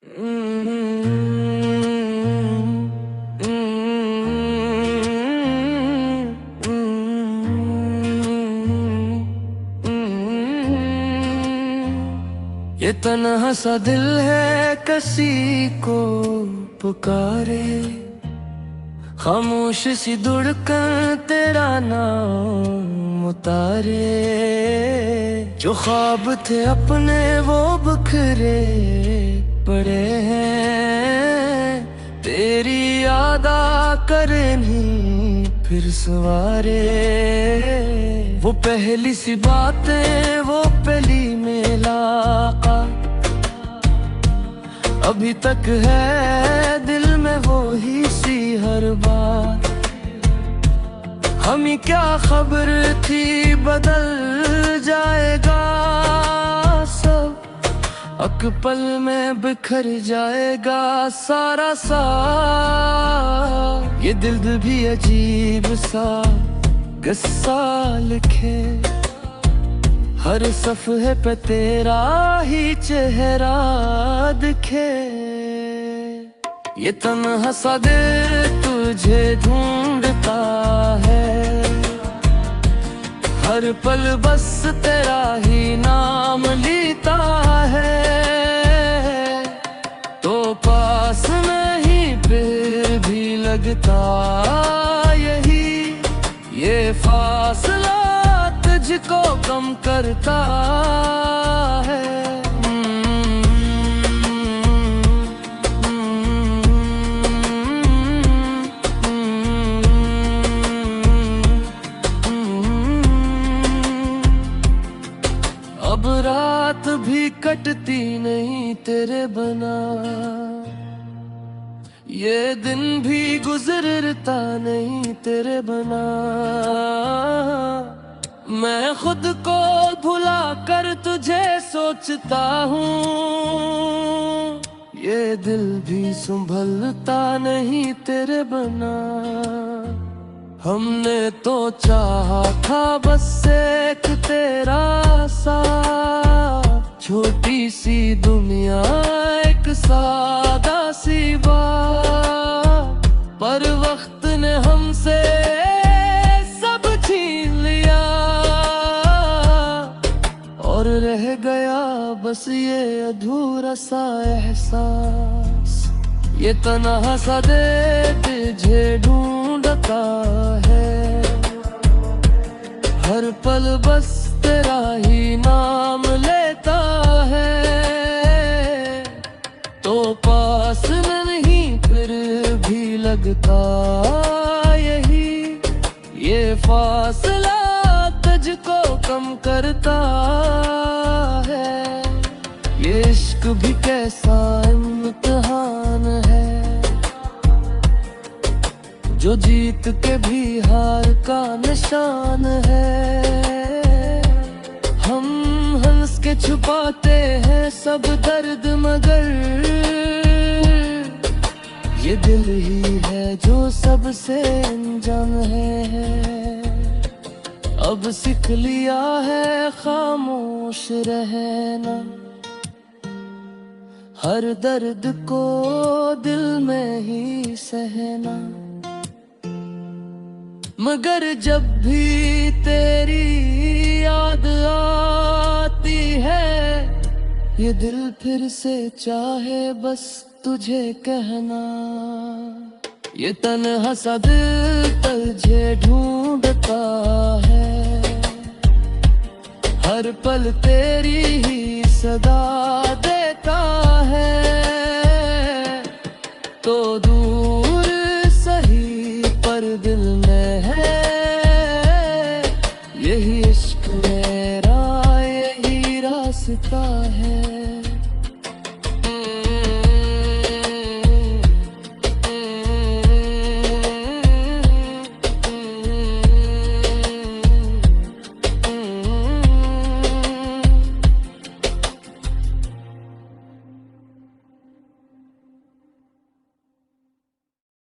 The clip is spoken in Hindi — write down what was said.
ये तन्हा सा दिल है किसी को पुकारे, खामोश सी धड़कन तेरा नाम उतारे। जो ख्वाब थे अपने वो बिखरे पड़े हैं, तेरी याद आकर नहीं फिर सवारे। वो पहली सी बातें, वो पहली मुलाकात अभी तक है दिल में वो ही सी हर बात। हमें क्या खबर थी बदल जाएगा सब, एक पल में बिखर जाएगा सारा सा। ये दिल भी अजीब सा किस्सा लिखे, हर सफ़े पे तेरा ही चेहरा दिखे। ये तन्हा सा दिल तुझे ढूंढता है, हर पल बस तेरा ही नाम लेता है। तो पास नहीं फिर भी लगता यही, ये फासला तुझको कम करता है। अब रात भी कटती नहीं तेरे बना, ये दिन भी गुजरता नहीं तेरे बना। मैं खुद को भुला कर तुझे सोचता हूँ, ये दिल भी संभलता नहीं तेरे बना। हमने तो चाहा था बस एक तेरा साथ, छोटी सी दुनिया एक सादा सी बात। पर वक्त ने हमसे सब छीन लिया, और रह गया बस ये अधूरा सा एहसास। ये तन्हा सा दिल तुझे ढूंढता है, हर पल बस तेरा ही नाम लेता है। तो पास नहीं फिर भी लगता यही, ये फासला तुझको कम करता है। ये इश्क भी कैसा इम्तिहान है, जो जीत के भी हार का निशान है। हम हंस के छुपाते हैं सब दर्द, मगर ये दिल ही है जो सबसे अनजान है। अब सीख लिया है खामोश रहना, हर दर्द को दिल में ही सहना। मगर जब भी तेरी याद आती है, ये दिल फिर से चाहे बस तुझे कहना। ये तन्हा सा दिल तुझे ढूंढता है, हर पल तेरी ही सदा देता है। तो दूर सही पर दिल में है, यही इश्क मेरा यही रास्ता है।